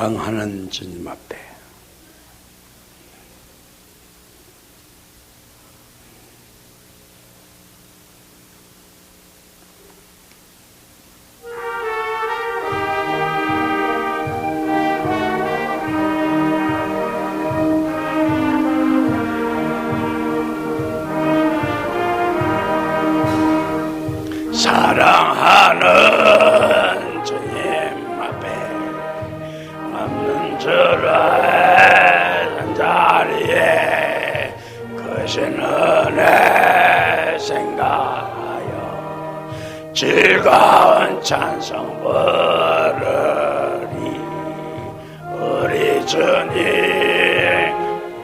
사랑하는 주님 앞에 사랑하는 주님 앞에 없는 줄 아는 자리에 크신 은혜 생각하여 즐거운 찬송 부르리. 우리 주님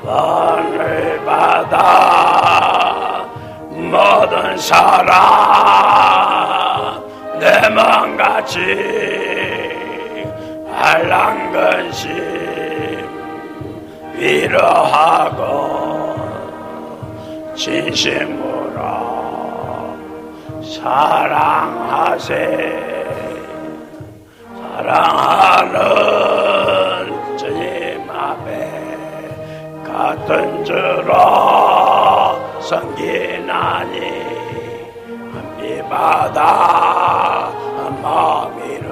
은혜를 받아 모든 사람 내 맘같이 알랑근심 위로하고 진심으로 사랑하세. 사랑하는 주님 앞에 같은 주로 섬기나니 함께받아 마음이른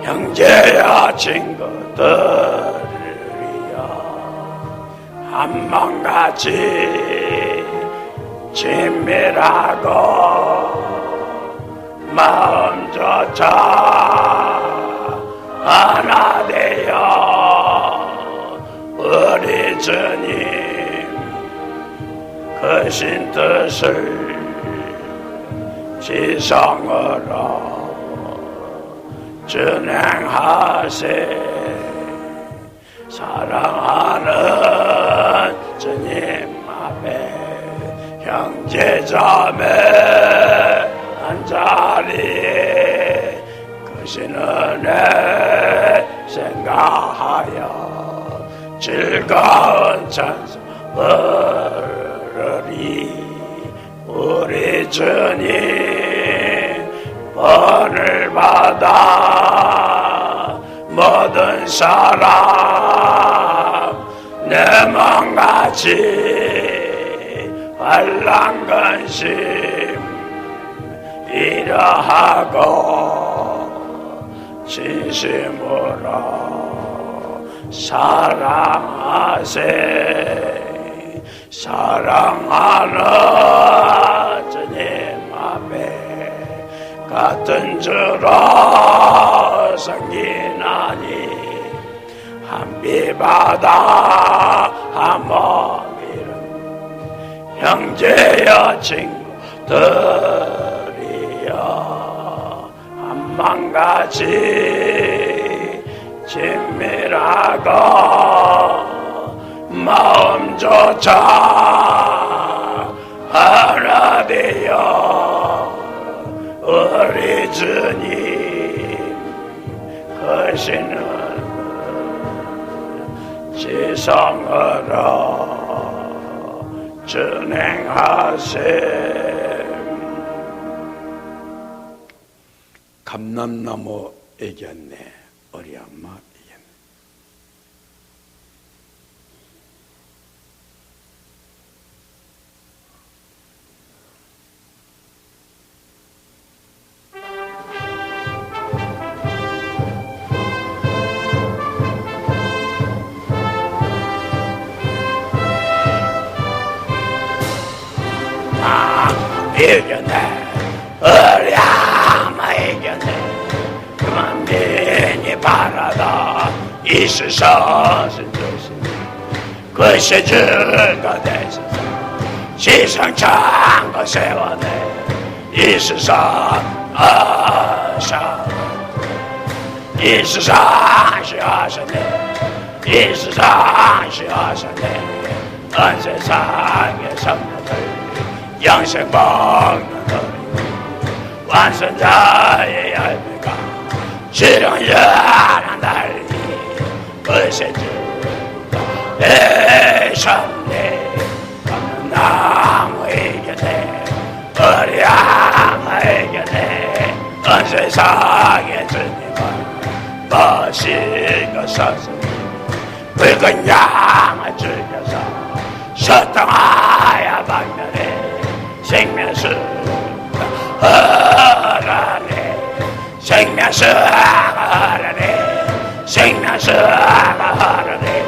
형제야 친구들이여 한맘같이 친밀하고 마음조차 하나 되어 우리 주님 크신 뜻을 지성으로 준행하세. 사랑하는 주님 앞에 형제자매 한자리에 크신 은혜 생각하여 즐거운 찬송 부르리. 우리 주님 본을 받아 모든 사람 내 맘같이 알랑근심 이러하고 진심으로 사랑하세. 사랑하는 주님 앞에 같은 주로 섬기나니 함비받아 한몸이른 형제여 친구들이여 한맘같이 친밀하고 마음조차 하나 되어 우리 주님 크신 지성으로 준행하세. 감람나무 애견네 어리엄마 이겼네. 어리야마 이겼네. 그만 민이 바라다 이 세상 신조신 그 세주가 되셔서 시상창고 세워내 이 세상 아사 이 세상 시하셨네. 이 세상 시하셨네. 온 세상의 성도들 영생 먹는 우리 완선자의 열매가 지렁이란 달리 의세주가 되셨네. 나무 이겨내 어리야마 이겨내 온 세상의 주님을 멋있고 서서 붉은 양을 즐겨서 소통하여 방면에 생명수가 흐르네 생명수가 흐르네 생명수가 흐르네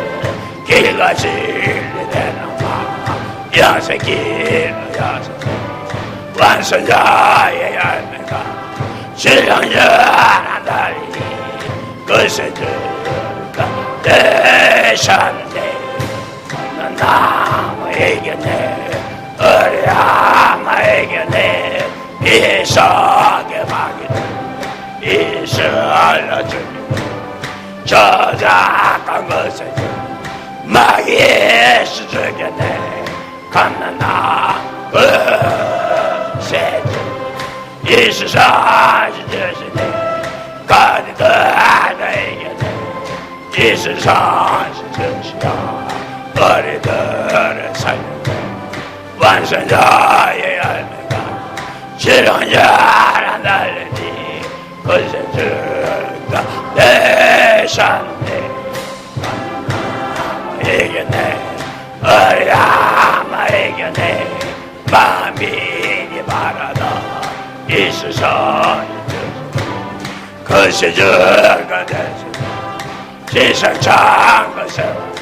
길과 진리되는 마 영생길로 여서 완성자의 열매가 신령전한 달리니 그새 들가 되셨네 나무 이겼네 어리아마 이겼네 이석의 마귀는 이슬러 주님 저작한 것에 마귀에서 죽였네 감난나 그새 이스사시 주시네 가리다 이겼네 이스사시 주시야 어리들을 살렸네 완성자의 열매가 실현자라 날리니 그새 주가 되셨네 이겼네 어리아마 이겼네 마음이 바라다 이스사시 주시네 그새 주가 되셨네 세상 창고 세웠네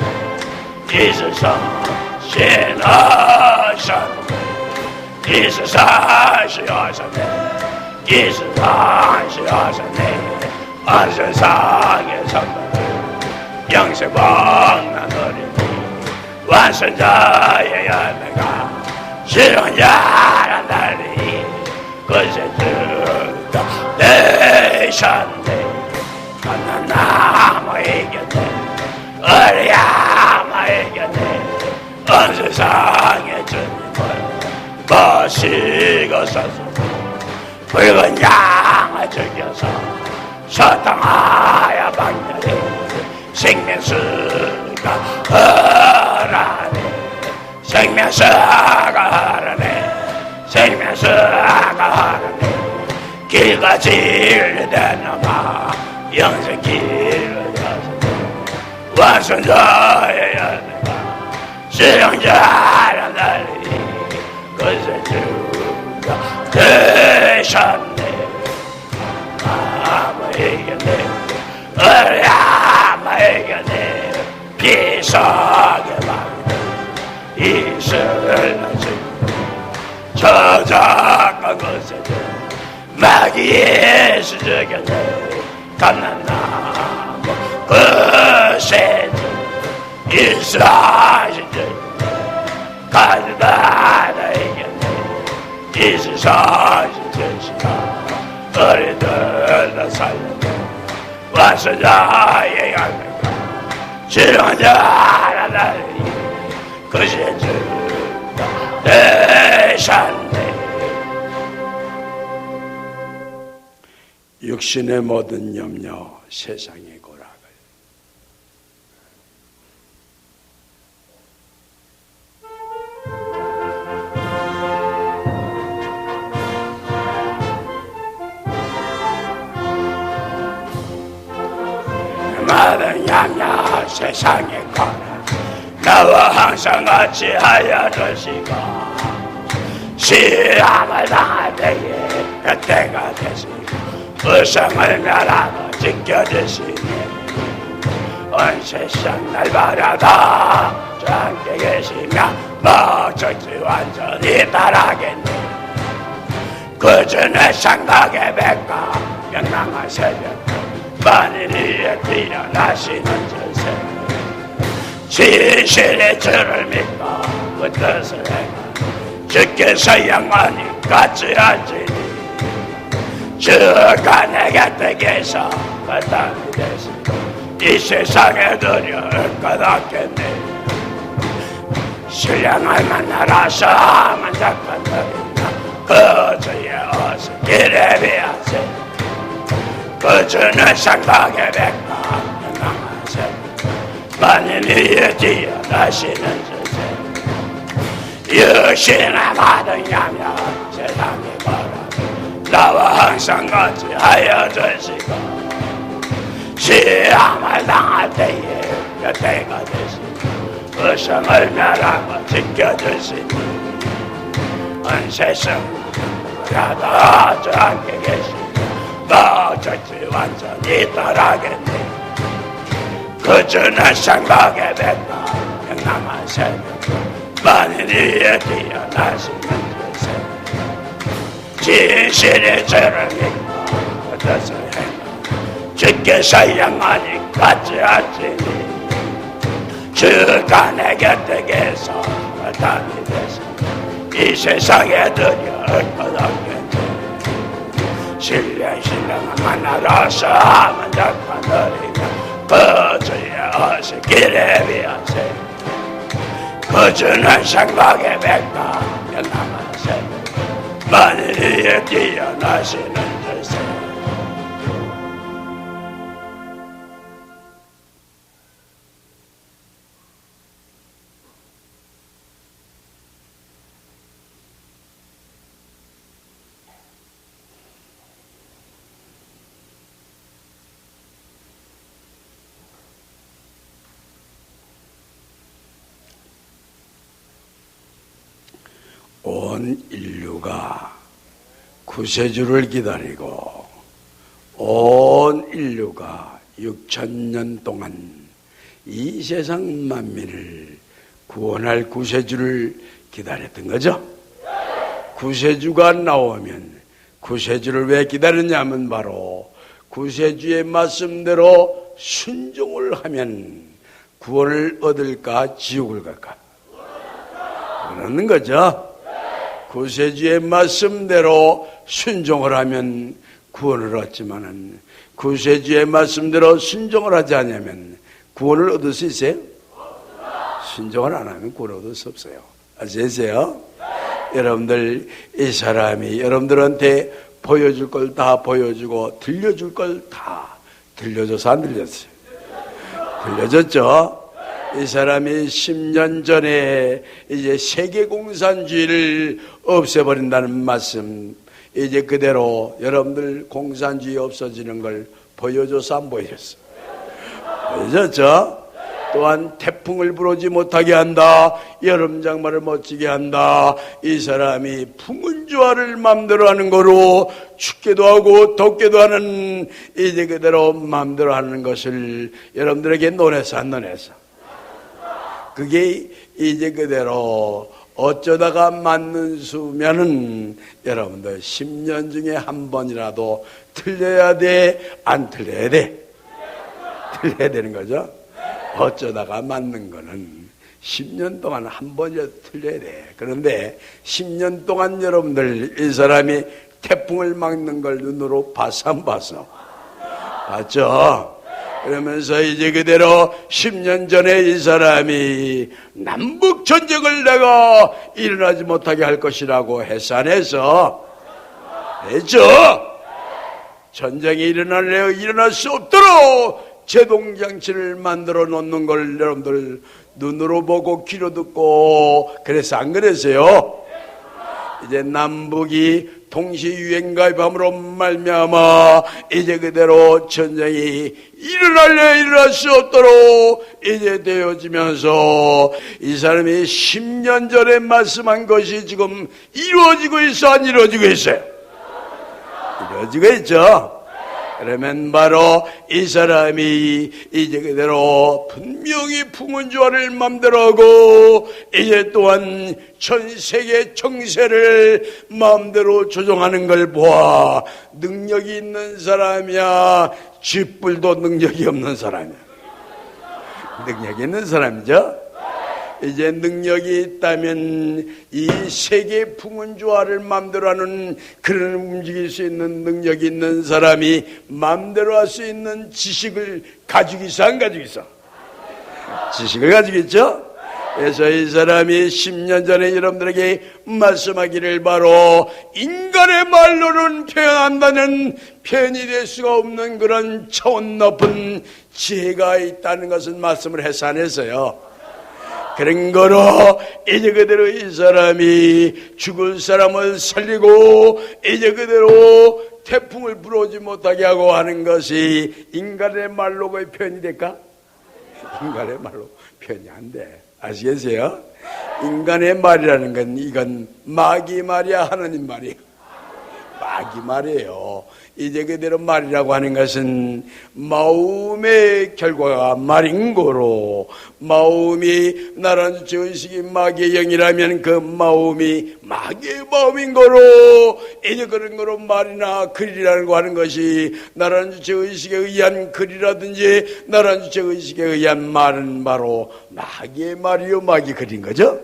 이스사 신하셨네 이스사 시하셨네 이스사 시하셨네 온 세상의 선물을 영생방난 어린이 완성자의 열매가 실현자란 달리 그새 주가 되셨네 만난 나무 이겼네 어리아마 이겼네 온 세상의 주님을 모시고 서서 붉은 양을 즐겨서 소통하여 방면에 생명수가 흐르네 생명수가 흐르네 생명수가 흐르네 길과 진리되는 마 영생길로 여서 완성자의 열매가 실현자라 날리니 그새 주가 되셨네 아마 이겼네 어리아마 이겼네 비석의 마귀는 이슬러 주님 저작한 것에 마귀에서 죽였네 감난나무 그새 이스라엘 가르다다 이겼네 이스라엘 전시가 어리들러 살렸네 완성자의 열매가 실현자라 날리니 그새 주가 되셨네 육신의 모든 염려 세상의 고락을 모든 염려 세상의 고락 나와 항상 같이 하여 주시고 시험을 당할 때에 그때가 되시고 불쌍을 멸하고 지켜주시니 온 세상 날 바라다 주 함께 계시며 목적지 완전히 따라겠네 그전에 생각의 백과 명랑한 새벽 만일 위에 뛰어나시는 전세 진실의 주를 믿고 그 뜻을 행하 주께서 영원히 같이 하시니 주가 내 곁에 계셔 그 땅이 되시고 이 세상에 두려울 것 없겠네 신령을 만나라서 만작건드리나 그 주의 옷을 길에 비하세 그 주는 생각의 백과 명랑하세 만일 위에 뛰어나시는 주세 육신의 모든 염려 세상에 걸어 나와 항상 같이 하여 주시고 시험을 당할 때에 곁에가 되시니 의성을 멸하고 지켜주시니 은세성 하지 않게 계시니 목적지 완전히 떠나겠네. 그주는 생각에 뱉다 영남한 새벽 만인이에 뛰어나시는 주세 진실의 죄를 믿고 뜻을 행하 주께서 영원히 같이 하시니 주가 내 곁에 계서 담이 되시 이 세상에 들여 것 없겠네. 신령은 하나로서 하면 작가 너리며 그주의 어시 길에 비하세 그주는 생각에 뱉다 영남한 새벽 만일에 뛰어나시는 주세. 온 인류가 구세주를 기다리고 온 인류가 6,000년 동안 이 세상 만민을 구원할 구세주를 기다렸던 거죠. 구세주가 나오면 구세주를 왜 기다렸냐면 바로 구세주의 말씀대로 순종을 하면 구원을 얻을까 지옥을 갈까 그러는 거죠. 구세주의 말씀대로 순종을 하면 구원을 얻지만은 구세주의 말씀대로 순종을 하지 않으면 구원을 얻을 수 있어요? 순종을 안 하면 구원을 얻을 수 없어요. 아시겠어요? 여러분들 이 사람이 여러분들한테 보여줄 걸 다 보여주고 들려줄 걸 다 들려줘서 안 들렸어요? 들려줬죠? 이 사람이 10년 전에 이제 세계공산주의를 없애버린다는 말씀, 이제 그대로 여러분들 공산주의 없어지는 걸 보여줘서 안 보여줬어? 보여줬죠? 또한 태풍을 불어오지 못하게 한다, 여름장마를 멋지게 한다. 이 사람이 풍운주화를 마음대로 하는 거로 춥게도 하고 덥게도 하는 이제 그대로 마음대로 하는 것을 여러분들에게 논해서 안 논해서 그게 이제 그대로 어쩌다가 맞는 수면은 여러분들 10년 중에 한 번이라도 틀려야 돼? 안 틀려야 돼? 틀려야 되는 거죠. 어쩌다가 맞는 거는 10년 동안 한 번이라도 틀려야 돼. 그런데 10년 동안 여러분들 이 사람이 태풍을 막는 걸 눈으로 봤어 안 봤어? 봤죠? 그러면서 이제 그대로 10년 전에 이 사람이 남북 전쟁을 내가 일어나지 못하게 할 것이라고 했어 안 했어? 했죠? 전쟁이 일어날 수 없도록 제동장치를 만들어 놓는 걸 여러분들 눈으로 보고 귀로 듣고 그래서 안 그랬어요? 이제 남북이 동시유행가입함으로 말미암아 이제 그대로 전쟁이 일어날 수 없도록 이제 되어지면서 이 사람이 10년 전에 말씀한 것이 지금 이루어지고 있어 안 이루어지고 있어요? 이루어지고 있죠. 그러면 바로 이 사람이 이제 그대로 분명히 풍운주화를 마음대로 하고 이제 또한 전 세계 정세를 마음대로 조종하는 걸 보아 능력이 있는 사람이야 쥐뿔도 능력이 없는 사람이야? 능력이 있는 사람이죠. 이제 능력이 있다면 이 세계 풍운주화를 마음대로 하는 그런 움직일 수 있는 능력이 있는 사람이 마음대로 할 수 있는 지식을 가지고 있어 안 가지고 있어? 지식을 가지고 있죠. 그래서 이 사람이 10년 전에 여러분들에게 말씀하기를 바로 인간의 말로는 표현한다는 표현이 될 수가 없는 그런 차원 높은 지혜가 있다는 것은 말씀을 해서 안 했어요. 그런 거로 이제 그대로 이 사람이 죽을 사람을 살리고 이제 그대로 태풍을 불어오지 못하게 하고 하는 것이 인간의 말로 거의 표현이 될까? 인간의 말로 표현이 안 돼. 아시겠어요? 인간의 말이라는 건 이건 마귀 말이야, 하나님 말이야? 마귀 말이에요. 이제 그대로 말이라고 하는 것은 마음의 결과가 말인 거로, 마음이 나라는 죄의식이 마귀의 영이라면 그 마음이 마귀의 마음인 거로, 이제 그런 거로 말이나 글이라는 거 하는 것이 나라는 죄의식에 의한 글이라든지 나라는 죄의식에 의한 말은 바로 마귀의 말이요, 마귀 글인 거죠.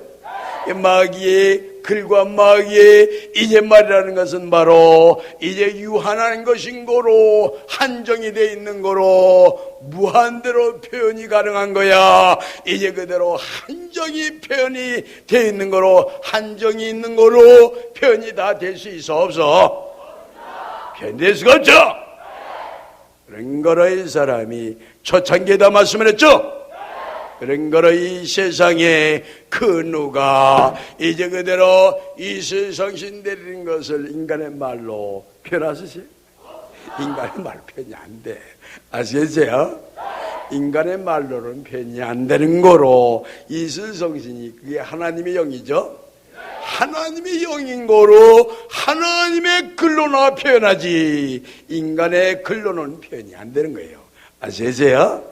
마귀의 글과 마귀의 이제 말이라는 것은 바로 이제 유한한 것인 거로, 한정이 되어 있는 거로 무한대로 표현이 가능한 거야. 이제 그대로 한정이 표현이 되어 있는 거로, 한정이 있는 거로 표현이 다 될 수 있어, 없어? 표현될 수가 없죠. 그런 거로 이 사람이 초창기에다 말씀을 했죠. 그런 거로 이 세상에 그 누가 이제 그대로 이 세상신 내리는 것을 인간의 말로 표현하시지? 인간의 말로 표현이 안 돼. 아시겠어요? 인간의 말로는 표현이 안 되는 거로 이 세상신이 그게 하나님의 영이죠? 하나님의 영인 거로 하나님의 글로나 표현하지 인간의 글로는 표현이 안 되는 거예요. 아시겠어요?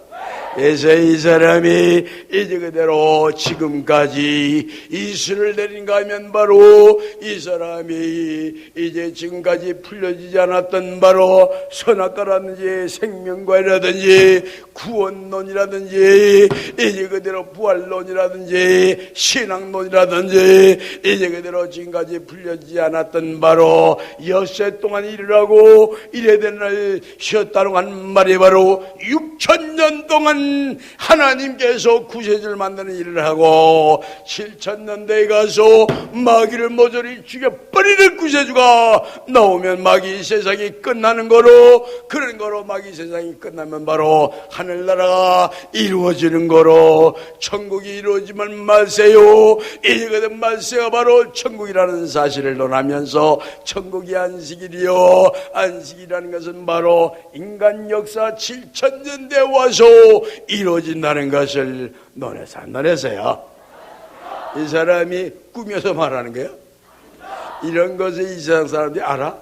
그래서 이 사람이 이제 그대로 지금까지 이슬을 내린가 하면 바로 이 사람이 이제 지금까지 풀려지지 않았던 바로 선악과라든지 생명과라든지 구원론이라든지 이제 그대로 부활론이라든지 신앙론이라든지 이제 그대로 지금까지 풀려지지 않았던 바로 엿새 동안 일을 이래 된 날 쉬었다는 한 말이 바로 6,000년 동안 하나님께서 구세주를 만드는 일을 하고 7,000년대에 가서 마귀를 모조리 죽여버리는 구세주가 나오면 마귀 세상이 끝나는 거로, 그런 거로 마귀 세상이 끝나면 바로 하늘나라가 이루어지는 거로, 천국이 이루어지면 말세요, 이제 그 말세가 바로 천국이라는 사실을 논하면서 천국이 안식일이요, 안식이라는 것은 바로 인간 역사 7,000년대에 와서 이루어진다는 것을 논해서 안 논해서요. 이 사람이 꾸며서 말하는 거예요. 이런 것을 이 세상 사람들이 알아?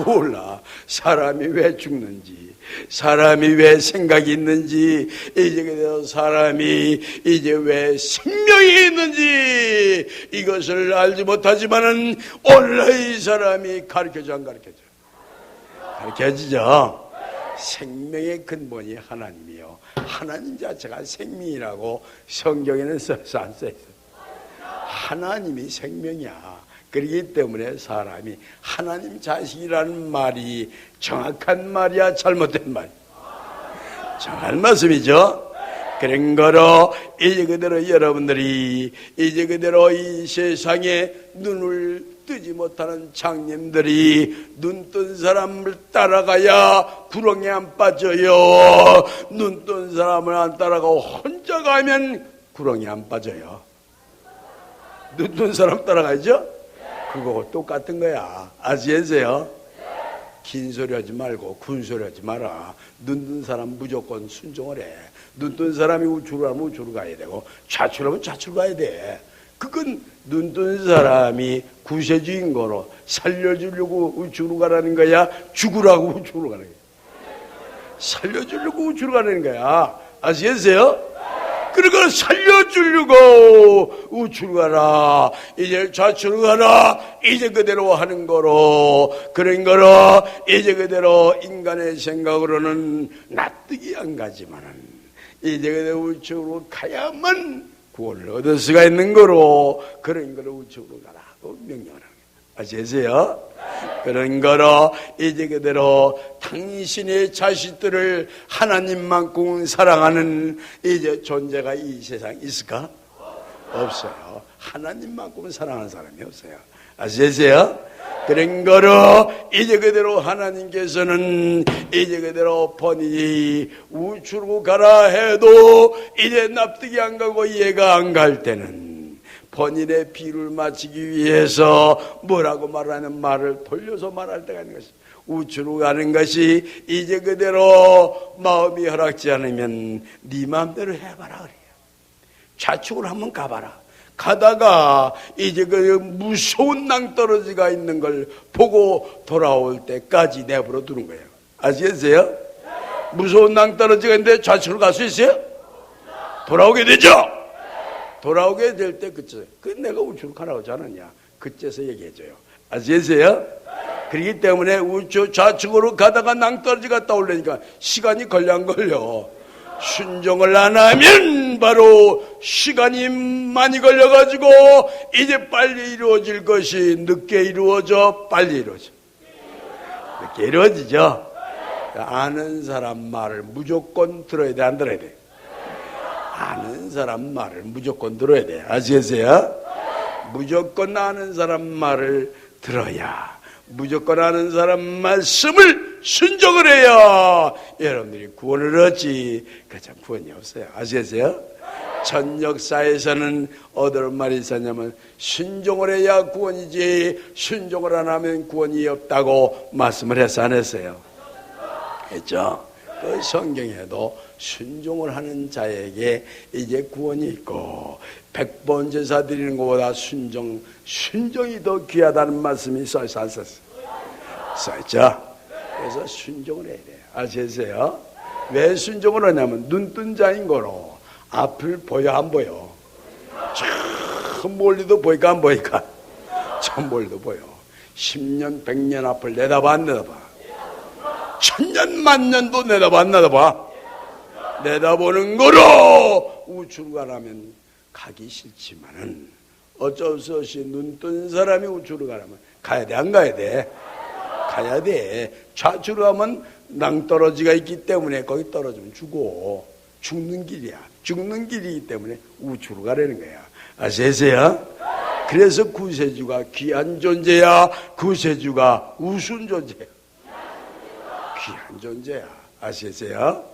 몰라. 사람이 왜 죽는지, 사람이 왜 생각이 있는지, 이제 그래서 사람이 이제 왜 생명이 있는지 이것을 알지 못하지만은 오늘날 이 사람이 가르쳐줘, 안 가르쳐줘? 가르쳐지죠. 생명의 근본이 하나님이요, 하나님 자체가 생명이라고 성경에는 써서 안 써있어. 하나님이 생명이야. 그렇기 때문에 사람이 하나님 자식이라는 말이 정확한 말이야, 잘못된 말? 정확한 말씀이죠. 그런 거로 이제 그대로 여러분들이 이제 그대로 이 세상에 눈을 뜨지 못하는 장님들이 눈 뜬 사람을 따라가야 구렁에 안 빠져요. 눈 뜬 사람을 안 따라가고 혼자 가면 구렁에 안 빠져요. 눈 뜬 사람 따라가죠? 그거 똑같은 거야. 아시겠어요? 긴 소리 하지 말고 군 소리 하지 마라. 눈 뜬 사람 무조건 순종을 해. 눈 뜬 사람이 우측으로 가면 우측으로 가야 되고 좌측으로 가면 좌측으로 가야 돼. 그건 눈 뜬 사람이 구세주인 거로 살려주려고 우측으로 가라는 거야, 죽으라고 우측으로 가는 거야? 살려주려고 우측으로 가는 거야. 아시겠어요? 그러니까 살려주려고 우측으로 가라, 이제 좌측으로 가라, 이제 그대로 하는 거로, 그런 거로 이제 그대로 인간의 생각으로는 납득이 안 가지만은 이제 그대로 우측으로 가야만 구원을 얻을 수가 있는 거로, 그런 거로 우측으로 가라고 명령을 합니다. 아시겠어요? 그런 거로 이제 그대로 당신의 자식들을 하나님만큼 사랑하는 이제 존재가 이 세상에 있을까? 없어요. 하나님만큼 사랑하는 사람이 없어요. 아시겠어요? 그런 거로 이제 그대로 하나님께서는 이제 그대로 번이 우주로 가라 해도 이제 납득이 안 가고 이해가 안 갈 때는 번일의 비를 맞추기 위해서 뭐라고 말하는 말을 돌려서 말할 때가 있는 것입니다. 우주로 가는 것이 이제 그대로 마음이 허락지 않으면 네 마음대로 해봐라 그래요. 좌측으로 한번 가봐라. 가다가 이제 그 무서운 낭떠러지가 있는 걸 보고 돌아올 때까지 내버려 두는 거예요. 아시겠어요? 무서운 낭떠러지가 있는데 좌측으로 갈 수 있어요? 돌아오게 되죠? 돌아오게 될 때 그때 내가 우측으로 가라고 하지 않았냐? 그때서 얘기해줘요. 아시겠어요? 그렇기 때문에 우측 좌측으로 가다가 낭떠러지가 떠오르니까 시간이 걸려 안 걸려? 순종을 안 하면 바로 시간이 많이 걸려가지고 이제 빨리 이루어질 것이 늦게 이루어져 빨리 이루어져. 늦게 이루어지죠. 아는 사람 말을 무조건 들어야 돼, 안 들어야 돼? 아는 사람 말을 무조건 들어야 돼. 아시겠어요? 무조건 아는 사람 말을 들어야, 무조건 아는 사람 말씀을 순종을 해야 여러분들이 구원을 얻지. 그참 구원이 없어요. 아시겠어요? 전 역사에서는 어떤 말이 있었냐면 순종을 해야 구원이지 순종을 안 하면 구원이 없다고 말씀을 해서 안 했어요? 했죠? 그 성경에도 순종을 하는 자에게 이제 구원이 있고 100번 제사 드리는 것보다 순종이 더 귀하다는 말씀이 써있어 안 썼어요? 써있죠? 그래서 순종을 해야 돼요. 아시겠어요? 왜 순종을 하냐면 눈뜬 자인 거로 앞을 보여 안 보여? 저 멀리도 보이까 안 보이까? 저 멀리도 보여. 10년 100년 앞을 내다봐 안 내다봐? 1000년 만년도 내다봐 안 내다봐? 내다보는 거로 우주로 가라면 가기 싫지만은 어쩔 수 없이 눈뜬 사람이 우주로 가라면 가야 돼 안 가야 돼? 가야 돼. 좌측으로 가면 낭떠러지가 있기 때문에 거기 떨어지면 죽는 길이야. 죽는 길이기 때문에 우주로 가라는 거야. 아시겠어요? 그래서 구세주가 귀한 존재야. 구세주가 우순 존재야. 귀한 존재야. 아시겠어요?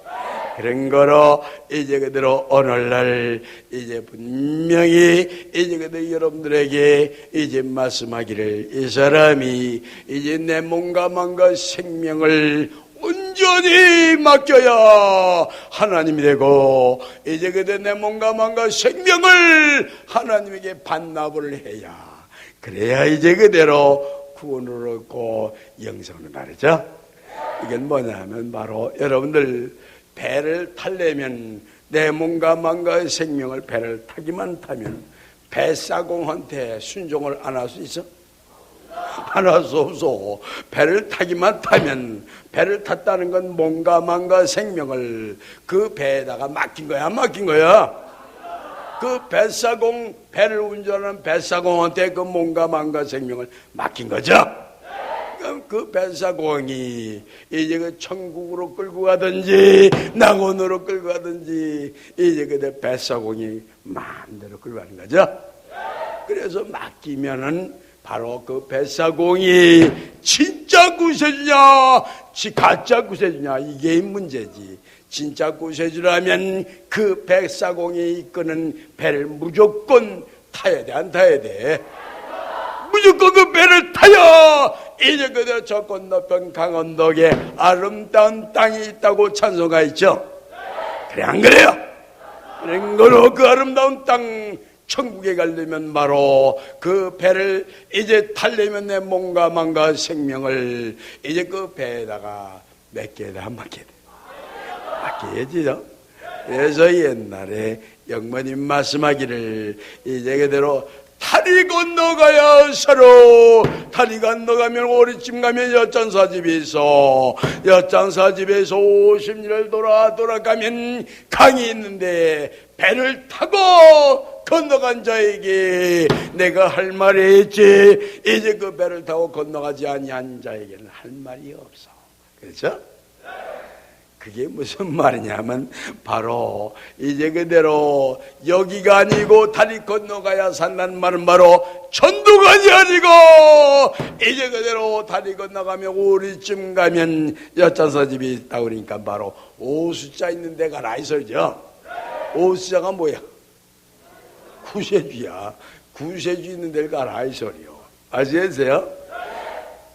그런 거로 이제 그대로 오늘날 이제 분명히 이제 그대로 여러분들에게 이제 말씀하기를 이 사람이 이제 내 몸과 마음과 생명을 온전히 맡겨야 하나님이 되고 이제 그대로 내 몸과 마음과 생명을 하나님에게 반납을 해야 그래야 이제 그대로 구원을 얻고 영생을 나르죠. 이건 뭐냐 하면 바로 여러분들 배를 타려면 내 몸과 마음과 생명을 배를 타기만 타면 배사공한테 순종을 안 할 수 있어? 안 할 수 없어. 배를 타기만 타면 배를 탔다는 건 몸과 마음과 생명을 그 배에다가 맡긴 거야 안 맡긴 거야? 그 배를 운전하는 배사공한테 그 몸과 마음과 생명을 맡긴 거죠. 그 배사공이 이제 그 천국으로 끌고 가든지 낙원으로 끌고 가든지 이제 그 배사공이 마음대로 끌고 가는 거죠. 그래서 맡기면은 바로 그 배사공이 진짜 구세주냐 가짜 구세주냐 이게 문제지. 진짜 구세주라면 그 배사공이 이끄는 배를 무조건 타야 돼 안 타야 돼? 무조건 그 배를 타야 이제 그대로 저 건너편 강원도에 아름다운 땅이 있다고 찬송가 있죠? 그래 안 그래요? 그런 거로 그 아름다운 땅 천국에 가려면 바로 그 배를 이제 타려면 내 몸과 마음과 생명을 이제 그 배에다가 맡겨야 돼 안 맡겨야 돼? 맡겨야지요. 그래서 옛날에 영모님 말씀하기를 이제 그대로 다리 건너가야 서로 다리 건너가면 오리찜 가면 엿장사집이 있어. 엿장사집에서 50리를 돌아가면 강이 있는데 배를 타고 건너간 자에게 내가 할 말이 있지 이제 그 배를 타고 건너가지 아니한 자에게는 할 말이 없어. 그렇죠? 그게 무슨 말이냐면 바로 이제 그대로 여기가 아니고 다리 건너가야 산다는 말은 바로 전도관이 아니고 이제 그대로 다리 건너가면 오리쯤 가면 여짜서 집이 있다 그러니까 바로 오수자 있는 데가 가라 이 소리죠. 오수자가 뭐야? 구세주야. 구세주 있는 데를 가라 이 소리요. 아시겠어요?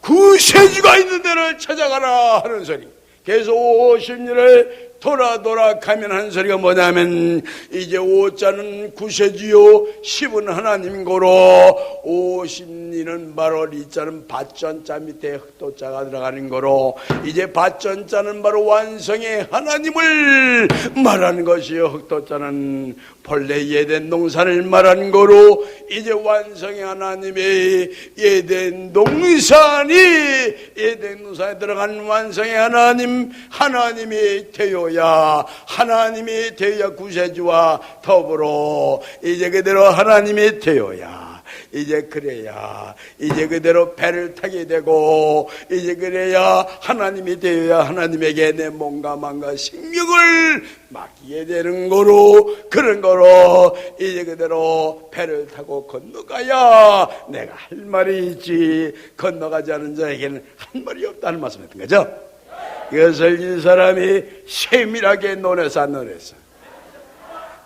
구세주가 있는 데를 찾아가라 하는 소리. 계속 50년을 돌아 가면 하는 소리가 뭐냐면 이제 5자는 구세주요 10은 하나님 고로 50리는 바로 리자는 밭전자 밑에 흑도자가 들어가는 거로 이제 밭전자는 바로 완성의 하나님을 말하는 것이요 흑도자는 본래 예덴 동산을 말하는 거로 이제 완성의 하나님의 예덴 동산이 예덴 동산에 들어간 완성의 하나님이 되어야 하나님이 되어야 구세주와 더불어 이제 그대로 하나님이 되어야 이제 그래야 이제 그대로 배를 타게 되고 이제 그래야 하나님이 되어야 하나님에게 내 몸과 마음과 생명을 맡기게 되는 거로 그런 거로 이제 그대로 배를 타고 건너가야 내가 할 말이 있지 건너가지 않은 자에게는 할 말이 없다는 말씀이었던 거죠. 이것을 이 사람이 세밀하게 논해서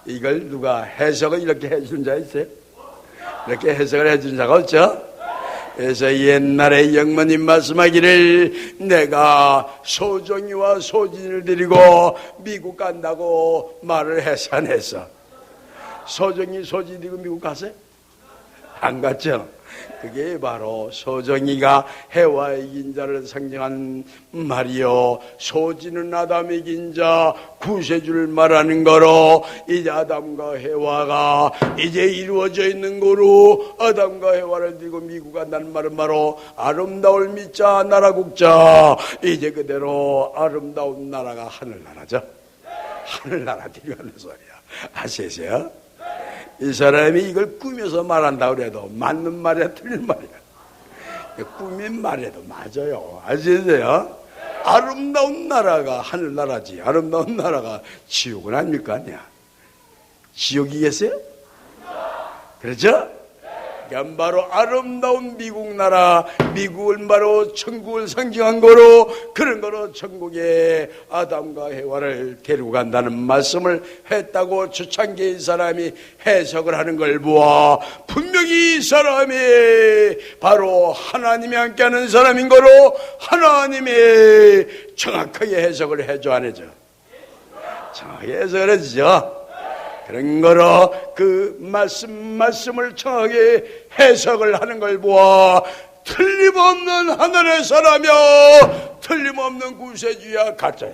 이걸 누가 해석을 이렇게 해준 자 있어요? 이렇게 해석을 해준 자가 없죠? 그래서 옛날에 영모님 말씀하기를 내가 소정이와 소진을 데리고 미국 간다고 말을 해서 안 했어. 소정이 소진이 데리고 미국 갔어요? 안 갔죠? 그게 바로 소정이가 해와 이긴 자를 상징한 말이요 소진은 아담이 이긴 자 구세주를 말하는 거로 이제 아담과 해와가 이제 이루어져 있는 거로 아담과 해와를 들고 미국 간다는 말은 바로 아름다울 미자 나라 국자 이제 그대로 아름다운 나라가 하늘나라죠. 하늘나라 데려가는 소리야. 아시겠어요? 이 사람이 이걸 꾸며서 말한다고 그래도 맞는 말이야 틀린 말이야. 꾸민 말에도 맞아요. 아시겠어요? 아름다운 나라가 하늘나라지 아름다운 나라가 지옥은 아닙니까? 아니야. 지옥이겠어요? 그렇죠? 바로 아름다운 미국 나라 미국은 바로 천국을 상징한 거로 그런 거로 천국에 아담과 해와를 데리고 간다는 말씀을 했다고 초창기의 사람이 해석을 하는 걸 보아 분명히 이 사람이 바로 하나님이 함께하는 사람인 거로 하나님이 정확하게 해석을 해줘 안 해줘? 정확하게 해석을 해주죠. 그런 거로 그 말씀을 정확하게 해석을 하는 걸 보아 틀림없는 하늘의 사람이여 틀림없는 구세주야 가짜야.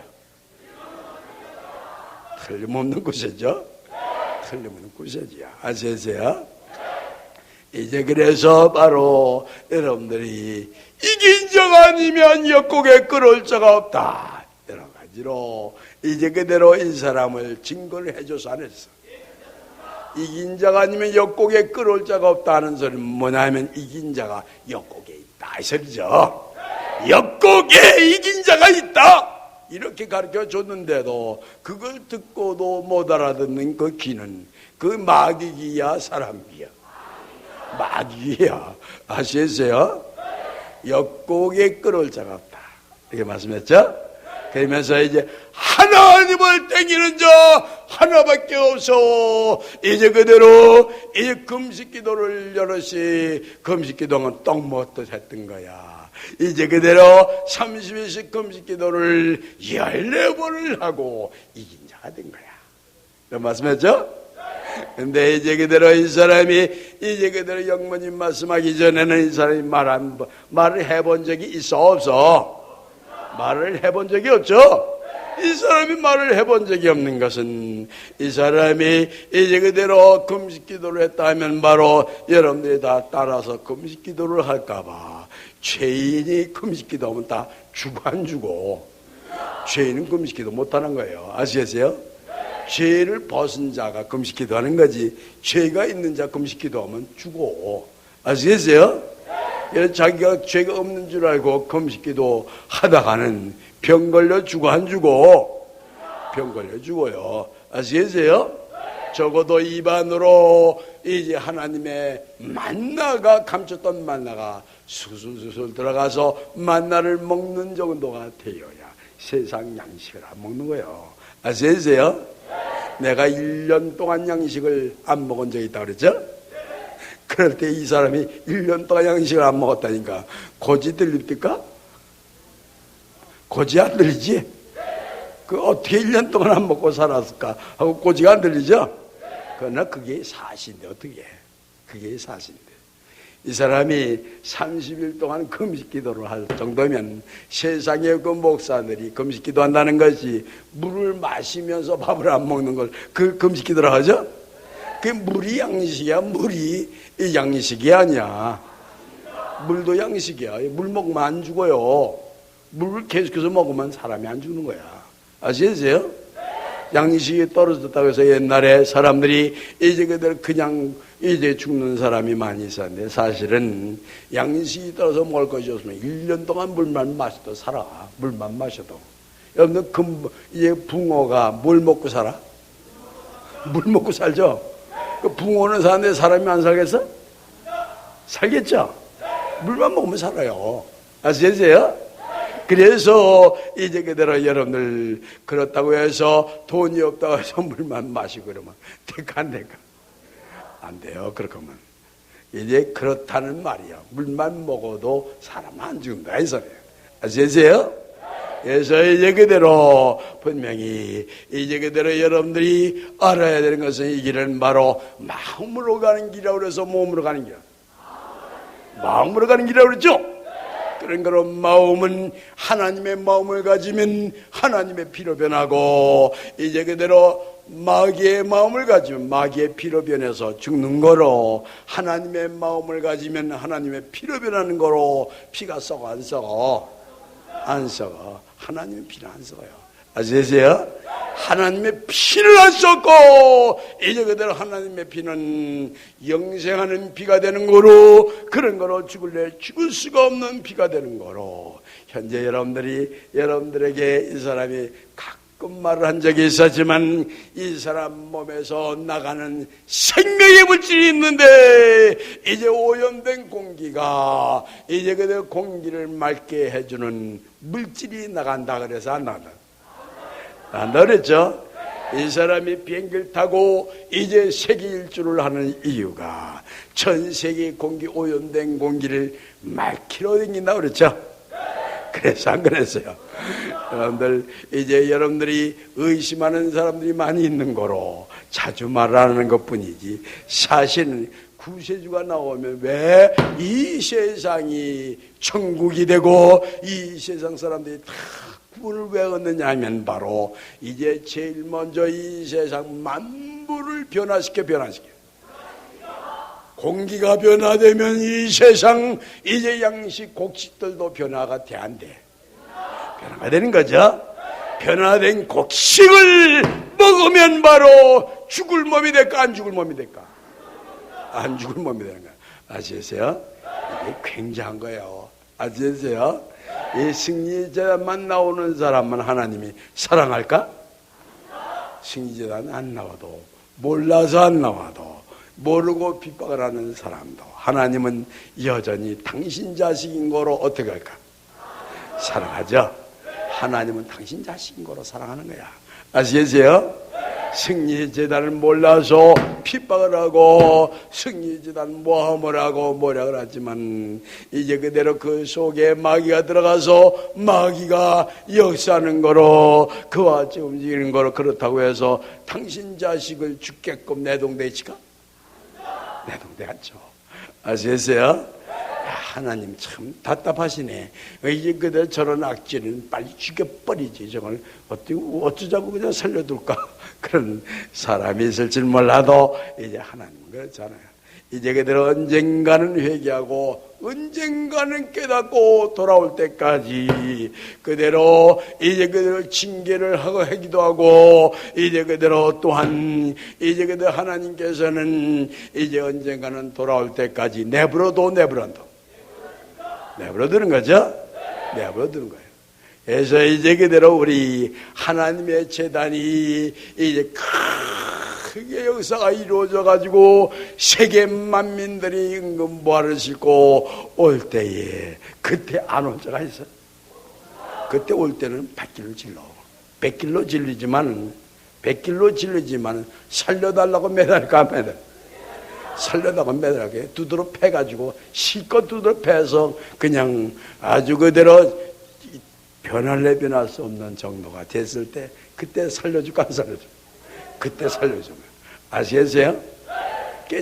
틀림없는 구세죠. 틀림없는 구세주야. 아시겠어요? 이제 그래서 바로 여러분들이 이긴 자가 아니면 역곡에 끌어올 자가 없다. 여러 가지로 이제 그대로 이 사람을 증거를 해줘서 안 했어. 이긴 자가 아니면 역곡에 끌어올 자가 없다는 소리는 뭐냐면 이긴 자가 역곡에 있다 이 소리죠. 역곡에 이긴 자가 있다 이렇게 가르쳐 줬는데도 그걸 듣고도 못 알아듣는 그 귀는 그 마귀기야 사람이야? 마귀야. 아시겠어요? 역곡에 끌어올 자가 없다 이렇게 말씀했죠. 그러면서 이제 하나님을 땡기는 자 하나밖에 없어. 이제 그대로 이 금식기도를 여럿이 금식기도는 떡 먹듯 했던 거야. 이제 그대로 30일씩 금식기도를 14번을 하고 이긴 자가 된 거야. 그런 말씀했죠? 근데 이제 그대로 이 사람이 이제 그대로 영모님 말씀하기 전에는 이 사람이 말을 해본 적이 있어 없어? 말을 해본 적이 없죠? 이 사람이 말을 해본 적이 없는 것은 이 사람이 이제 그대로 금식기도를 했다 하면 바로 여러분들이 다 따라서 금식기도를 할까봐 죄인이 금식기도하면 다 주고 안 주고 죄인은 금식기도 못하는 거예요. 아시겠어요? 죄를 벗은 자가 금식기도하는 거지 죄가 있는 자 금식기도하면 주고 아시겠어요? 자기가 죄가 없는 줄 알고 금식기도 하다가는 병 걸려 주고 안 주고 병 걸려 죽어요. 아시겠어요? 적어도 입안으로 이제 하나님의 만나가, 감췄던 만나가 수술수술 들어가서 만나를 먹는 정도가 되어야 세상 양식을 안 먹는 거예요. 아시겠어요? 내가 1년 동안 양식을 안 먹은 적이 있다고 그랬죠? 그럴 때 이 사람이 1년 동안 양식을 안 먹었다니까 고지 들립니까? 고지 안 들리지? 그 어떻게 1년 동안 안 먹고 살았을까 하고 고지가 안 들리죠? 그러나 그게 사실인데 어떻게 해? 그게 사실인데 이 사람이 30일 동안 금식기도를 할 정도면 세상의 그 목사들이 금식기도 한다는 것이 물을 마시면서 밥을 안 먹는 걸 그 금식기도를 하죠? 그 물이 양식이야. 물이 이 양식이 아니야. 물도 양식이야. 물 먹으면 안 죽어요. 물을 계속해서 먹으면 사람이 안 죽는 거야. 아시겠어요? 양식이 떨어졌다고 해서 옛날에 사람들이 이제 그들 그냥 이제 죽는 사람이 많이 있었는데 사실은 양식이 떨어져 먹을 것이 없으면 1년 동안 물만 마셔도 살아. 물만 마셔도. 여러분들 이제 붕어가 뭘 먹고 살아? 물 먹고 살죠? 그 붕어는 사는데 사람이 안 살겠어? 살겠죠? 물만 먹으면 살아요. 아시겠어요? 그래서 이제 그대로 여러분들 그렇다고 해서 돈이 없다고 해서 물만 마시고 그러면 될까 안 될까? 안 돼요. 그렇게 하면 이제 그렇다는 말이야. 물만 먹어도 사람 안 죽는다 이 소리예요. 아시겠어요? 그래서 이제 그대로 분명히 이제 그대로 여러분들이 알아야 되는 것은 이 길은 바로 마음으로 가는 길이라고 그래서 몸으로 가는 길. 마음으로 가는 길이라고 그랬죠? 그런 거로 마음은 하나님의 마음을 가지면 하나님의 피로 변하고 이제 그대로 마귀의 마음을 가지면 마귀의 피로 변해서 죽는 거로 하나님의 마음을 가지면 하나님의 피로 변하는 거로 피가 썩어 안 썩어? 안 썩어. 하나님의 피는 안 썩어요. 아시겠어요? 하나님의 피를 안 썩고 이제 그대로 하나님의 피는 영생하는 피가 되는 거로 그런 거로 죽을래 죽을 수가 없는 피가 되는 거로 현재 여러분들에게 이 사람이 가끔 말을 한 적이 있었지만 이 사람 몸에서 나가는 생명의 물질이 있는데 이제 오염된 공기가 이제 그대로 공기를 맑게 해주는 물질이 나간다 그래서 안 나간다. 안 그랬죠? 이 사람이 비행기를 타고 이제 세계 일주를 하는 이유가 전 세계 공기 오염된 공기를 맑히러 다닌다 그랬죠? 그래서 안 그랬어요? 여러분들 이제 여러분들이 의심하는 사람들이 많이 있는 거로 자주 말하는 것뿐이지 사실은 구세주가 나오면 왜 이 세상이 천국이 되고 이 세상 사람들이 다 구원을 왜 얻느냐 하면 바로 이제 제일 먼저 이 세상 만물을 변화시켜 공기가 변화되면 이 세상 이제 양식 곡식들도 변화가 돼 안 돼? 변화가 되는 거죠. 변화된 곡식을 먹으면 바로 죽을 몸이 될까 안 죽을 몸이 될까? 안 죽을 몸이 되는 거야. 아시겠어요? 이게 굉장한 거예요. 아시겠어요? 이 승리제단만 나오는 사람은 하나님이 사랑할까? 승리제단 안 나와도 몰라서 안 나와도 모르고 핍박을 하는 사람도 하나님은 여전히 당신 자식인 거로 어떻게 할까? 사랑하죠? 하나님은 당신 자식인 거로 사랑하는 거야. 아시겠어요? 승리제단을 몰라서 핍박을 하고 승리제단 모함을 하고 모략을 하지만 이제 그대로 그 속에 마귀가 들어가서 마귀가 역사하는 거로 그와 같이 움직이는 거로 그렇다고 해서 당신 자식을 죽게끔 내동되지가? 내동돼 않죠. 아시겠어요? 하나님 참 답답하시네. 이제 그대로 저런 악질은 빨리 죽여버리지. 저걸 어쩌자고 그냥 살려둘까? 그런 사람이 있을 줄 몰라도 이제 하나님은 그렇잖아요. 이제 그대로 언젠가는 회개하고 언젠가는 깨닫고 돌아올 때까지 그대로 이제 그대로 징계를 하기도 하고 이제 그대로 또한 이제 그대로 하나님께서는 이제 언젠가는 돌아올 때까지 내버려둬 내버려두는 거죠. 내버려두는 거예요. 그래서 이제 그대로 우리 하나님의 재단이 이제 크게 역사가 이루어져 가지고 세계 만민들이 임금보화를 싣고 올 때에 그때 안 올 자가 있어. 그때 올 때는 100길로 질러. 100길로 질르지만 살려달라고 매달까 매달. 살려다가 매달게 두드러 패가지고 실컷 두드러 패서 그냥 아주 그대로 변할 내변할 수 없는 정도가 됐을 때 그때 살려줄까 안 살려줘? 그때 살려줘. 아시겠어요?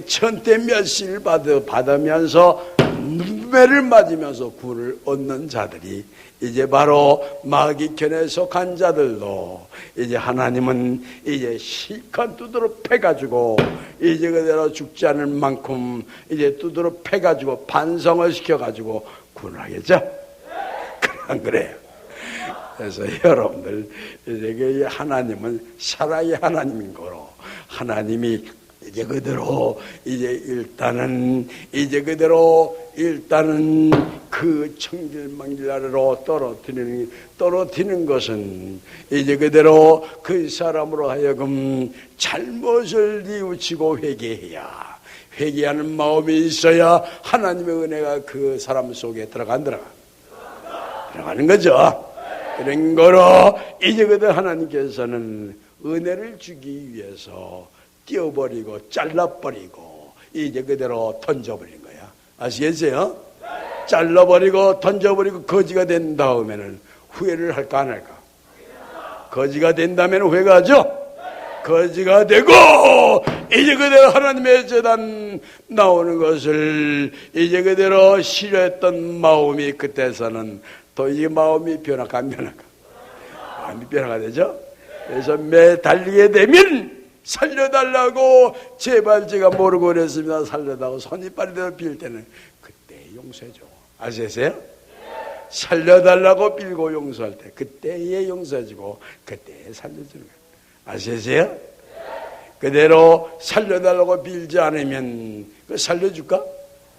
천대 몇시를 받으면서 눈매를 맞으면서 구원을 얻는 자들이 이제 바로 마귀편에 속한 자들도 이제 하나님은 이제 실컷 두드러 패가지고 이제 그대로 죽지 않을 만큼 이제 두드러 패가지고 반성을 시켜가지고 구원하겠죠? 그래 안 그래요? 그래서 여러분들 이제 하나님은 사랑의 하나님인 거로 하나님이 이제 그대로 일단은 그 청길망길 아래로 떨어뜨리는 것은 이제 그대로 그 사람으로 하여금 잘못을 뉘우치고 회개하는 마음이 있어야 하나님의 은혜가 그 사람 속에 들어가는 거죠. 그런 거로 이제 그대로 하나님께서는 은혜를 주기 위해서 띄어버리고 잘라버리고 이제 그대로 던져버린 거야. 아시겠어요? 잘라버리고 던져버리고 거지가 된 다음에는 후회를 할까 안 할까? 거지가 된다면 후회가 하죠? 거지가 되고 이제 그대로 하나님의 재단 나오는 것을 이제 그대로 싫어했던 마음이 그때서는 또 이 마음이 변화가 안 변화가? 마음이 변화가 되죠? 그래서 매달리게 되면 살려달라고 제발 제가 모르고 그랬습니다. 살려달라고 손이 빠르게 빌 때는 그때 용서해줘. 아시겠어요? 살려달라고 빌고 용서할 때 그때에 용서해주고 그때에 살려주는 거예요. 아시겠어요? 그대로 살려달라고 빌지 않으면 그 살려줄까?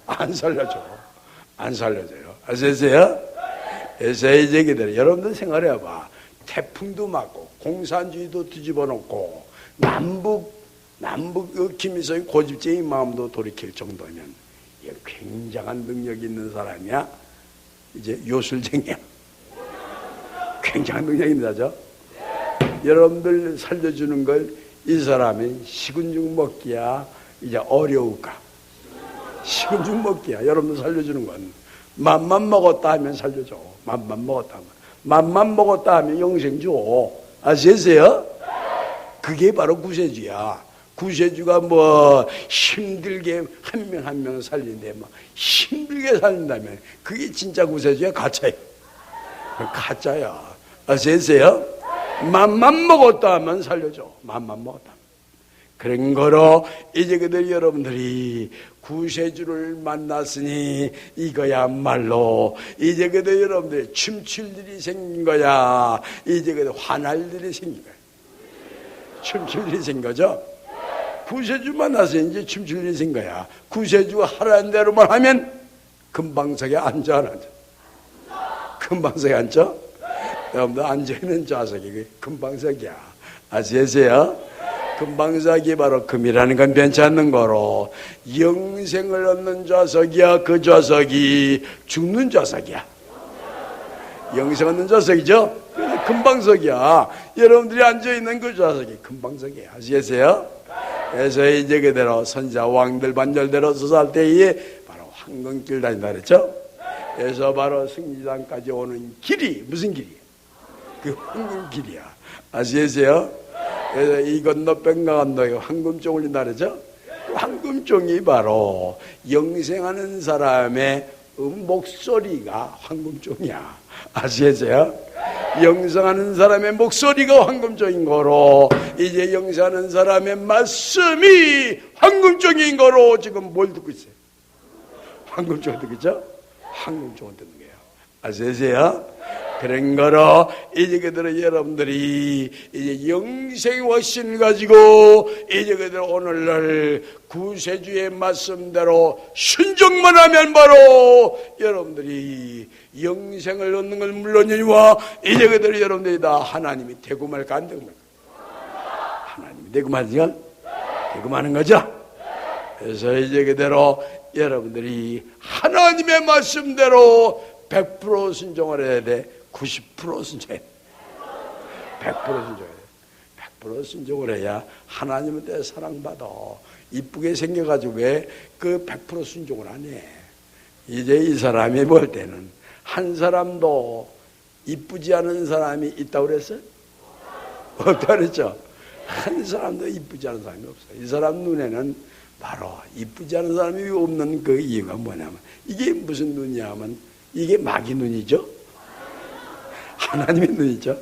안 살려줘. 안 살려줘요. 아시겠어요? 그래서 이제 그대로 여러분들 생각해봐. 태풍도 맞고 공산주의도 뒤집어 놓고 남북 김일성의 고집쟁이 마음도 돌이킬 정도면 굉장한 능력이 있는 사람이야. 이제 요술쟁이야. 굉장한 능력이 있는 자죠. 여러분들 살려주는 걸 이 사람이 식은죽 먹기야 이제 어려울까? 식은죽 먹기야. 여러분들 살려주는 건 맘만 먹었다 하면 살려줘. 맘만 먹었다 하면 영생 줘. 아시겠어요? 그게 바로 구세주야. 구세주가 뭐 힘들게 한 명 한 명 살리는데 막 힘들게 살린다면 그게 진짜 구세주야? 가짜야. 가짜야. 아시겠어요? 맘만 먹었다 하면 살려줘. 맘만 먹었다. 그런 거로 이제 그들 여러분들이 구세주를 만났으니 이거야말로 이제 그들 여러분들이 춤출 일이 생긴 거야. 이제 그들 화날 일이 생긴 거야. 춤출 일이 생긴 거죠. 구세주 만나서 이제 춤출 일이 생긴 거야. 구세주가 하라는 대로만 하면 금방석에 앉아 안 앉아? 금방석에 앉아? 여러분들 앉아있는 좌석이 금방석이야. 아시겠어요? 금방석이 바로 금이라는 건 괜찮는 거로 영생을 얻는 좌석이야. 그 좌석이 죽는 좌석이야. 영생 얻는 좌석이죠? 금방석이야. 여러분들이 앉아있는 그 좌석이 금방석이야. 아시겠어요? 그래서 이제 그대로 선자 왕들 반열대로 서서 할 때에 바로 황금길 다닌다 그랬죠? 그래서 바로 승리단까지 오는 길이 무슨 길이야? 그 황금길이야. 아시겠어요? 그래서 이 건너편과 건너에 황금종 올린다 그러죠? 황금종이 바로 영생하는 사람의 목소리가 황금종이야. 아시겠어요? 영생하는 사람의 목소리가 황금종인 거로 이제 영생하는 사람의 말씀이 황금종인 거로 지금 뭘 듣고 있어요? 황금종을 듣고 있죠? 황금종을 듣는 거예요. 아시겠어요? 그런 거로 이제 그대로 여러분들이 이제 영생의 확신 가지고 이제 그대로 오늘날 구세주의 말씀대로 순종만 하면 바로 여러분들이 영생을 얻는 걸 물론이와 이제 그대로 여러분들이 다 하나님이 되고 말까 안 되고 말까? 하나님이 되고 말까? 되고 마는 거죠? 그래서 이제 그대로 여러분들이 하나님의 말씀대로 100% 순종을 해야 돼. 90% 순종해야 돼. 100% 순종해야 돼. 100% 순종을 해야 하나님한테 사랑받아. 이쁘게 생겨가지고 왜 그 100% 순종을 안 해? 이제 이 사람이 볼 때는 한 사람도 이쁘지 않은 사람이 있다고 그랬어요? 없다고 그랬죠? 한 사람도 이쁘지 않은 사람이 없어요. 이 사람 눈에는 바로 이쁘지 않은 사람이 없는 그 이유가 뭐냐면 이게 무슨 눈이냐 하면 이게 마귀 눈이죠? 하나님의 눈이죠?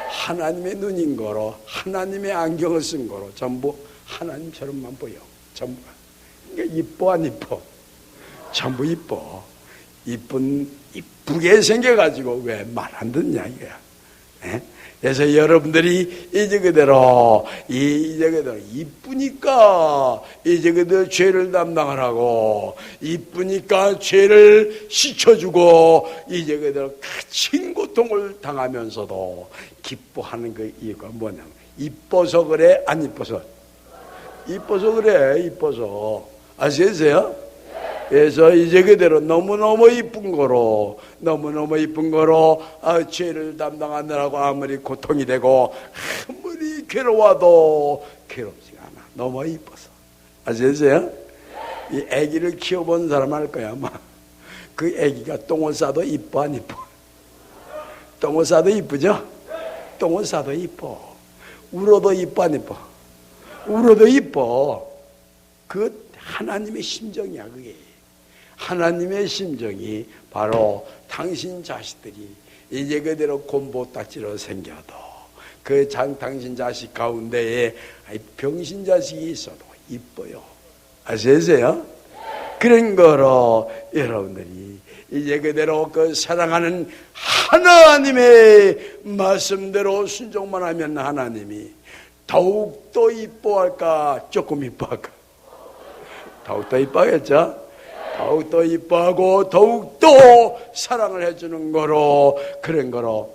하나님의 눈인 거로 하나님의 안경을 쓴 거로 전부 하나님처럼만 보여. 전부가. 그러니까 이뻐 안 이뻐? 전부 이뻐. 이쁘게 생겨가지고 왜 말 안 듣냐 이거야. 에? 그래서 여러분들이 이제 그대로 이쁘니까 이제 그대로 죄를 담당하라고 이쁘니까 죄를 씻어주고 이제 그대로 큰 고통을 당하면서도 기뻐하는 그 이유가 뭐냐면 이뻐서 그래 안 이뻐서? 이뻐서 그래. 이뻐서 아시겠어요? 그래서 이제 그대로 너무너무 이쁜 거로 죄를 담당하느라고 아무리 고통이 되고 아무리 괴로워도 괴롭지가 않아. 너무 이뻐서. 아시겠어요? 이 아기를 키워본 사람 할 거야 아마. 그 아기가 똥을 싸도 이뻐 안 이뻐? 똥을 싸도 이쁘죠? 똥을 싸도 이뻐. 울어도 이뻐 안 이뻐? 울어도 이뻐. 그 하나님의 심정이야 그게. 하나님의 심정이 바로 당신 자식들이 이제 그대로 곰보딱지로 생겨도 당신 자식 가운데에 병신 자식이 있어도 이뻐요. 아시겠어요? 그런 거로 여러분들이 이제 그대로 그 사랑하는 하나님의 말씀대로 순종만 하면 하나님이 더욱더 이뻐할까 조금 이뻐할까? 더욱더 이뻐하겠죠? 더욱더 이뻐하고 더욱더 사랑을 해주는 거로 그런 거로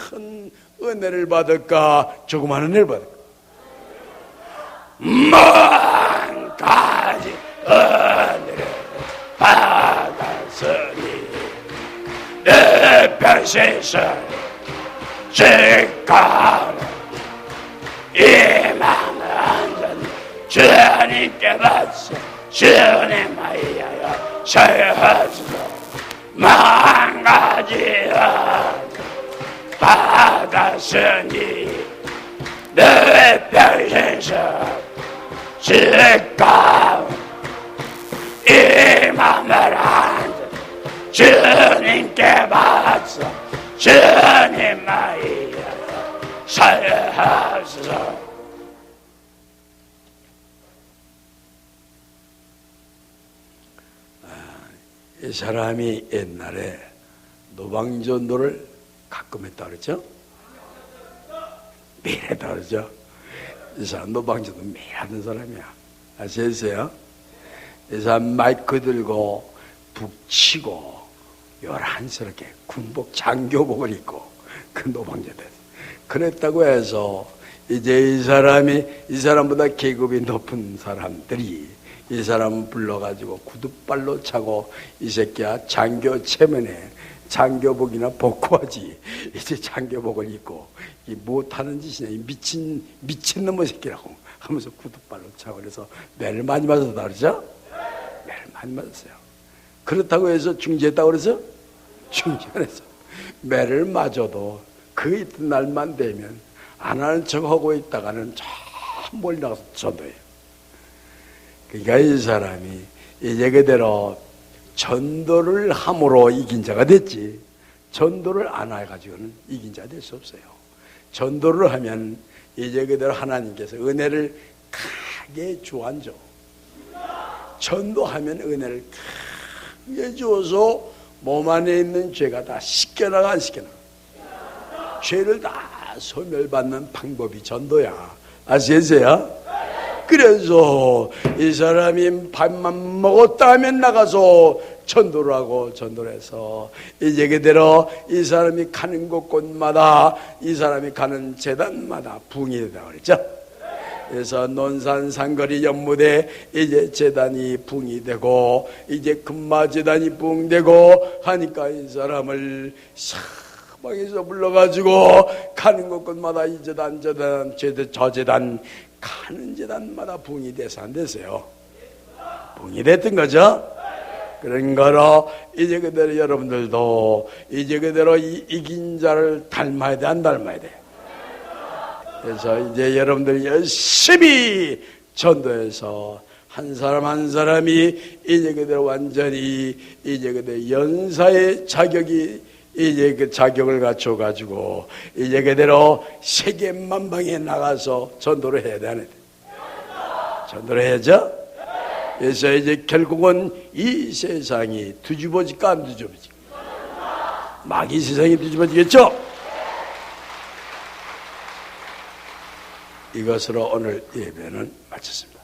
큰 은혜를 받을까 조그만 은혜를 받을까? 먼 가지 은혜를 받았으니 내 벼슬을 지가는 이 맘을 완전 주님께 받소. 주님을 위하여 사용하소서. 망가지어 받았으니 내 평생에서 지가 이 맘을 완전 주님께 받소. 주님을 위하여 사용하소서. 이 사람이 옛날에 노방전도를 가끔 했다 그랬죠? 매일 했다 그랬죠? 이 사람 노방전도 매일 하는 사람이야. 아시겠어요? 이 사람 마이크 들고 북치고 요란스럽게 군복 장교복을 입고 그 노방전도 했어. 그랬다고 해서 이제 이 사람보다 계급이 높은 사람들이 이 사람은 불러가지고 구두발로 차고 이 새끼야 장교 체면에 장교복이나 벗고 하지. 이제 장교복을 입고 이 못하는 짓이냐 이 미친놈의 새끼라고 하면서 구두발로 차고 그래서 매를 많이 맞았다 그러죠? 매를 많이 맞았어요. 그렇다고 해서 중지했다고 그래서? 중지 안 했어. 매를 맞아도 그 이튿날만 되면 안 하는 척하고 있다가는 저 멀리 나가서 전도해요. 그러니까 이 사람이 이제 그대로 전도를 함으로 이긴 자가 됐지, 전도를 안 해가지고는 이긴 자가 될 수 없어요. 전도를 하면 이제 그대로 하나님께서 은혜를 크게 주안줘. 전도하면 은혜를 크게 주어서 몸 안에 있는 죄가 다 씻겨나가 안 씻겨나가? 죄를 다 소멸받는 방법이 전도야. 아시겠어요? 그래서 이 사람이 밥만 먹었다 하면 나가서 전도를 하고 전도를 해서 이제 그대로 이 사람이 가는 곳곳마다 이 사람이 가는 재단마다 부흥이 된다고 그랬죠. 그래서 논산 상거리 연무대 이제 재단이 부흥이 되고 이제 금마재단이 부흥되고 하니까 이 사람을 사방에서 불러가지고 가는 곳곳마다 이 재단 저 재단 가는 재단마다 부흥이 돼서 안 됐어요. 부흥이 됐던 거죠. 그런 거로 이제 그대로 여러분들도 이제 그대로 이긴 자를 닮아야 돼, 안 닮아야 돼? 그래서 이제 여러분들 열심히 전도해서 한 사람 한 사람이 이제 그대로 완전히 이제 그대로 연사의 자격이 이제 그 자격을 갖춰가지고 이제 그대로 세계 만방에 나가서 전도를 해야 돼, 안 해야 돼? 전도를 해야죠? 그래서 이제 결국은 이 세상이 뒤집어질까 안 뒤집어질까? 막 이 세상이 뒤집어지겠죠? 이것으로 오늘 예배는 마쳤습니다.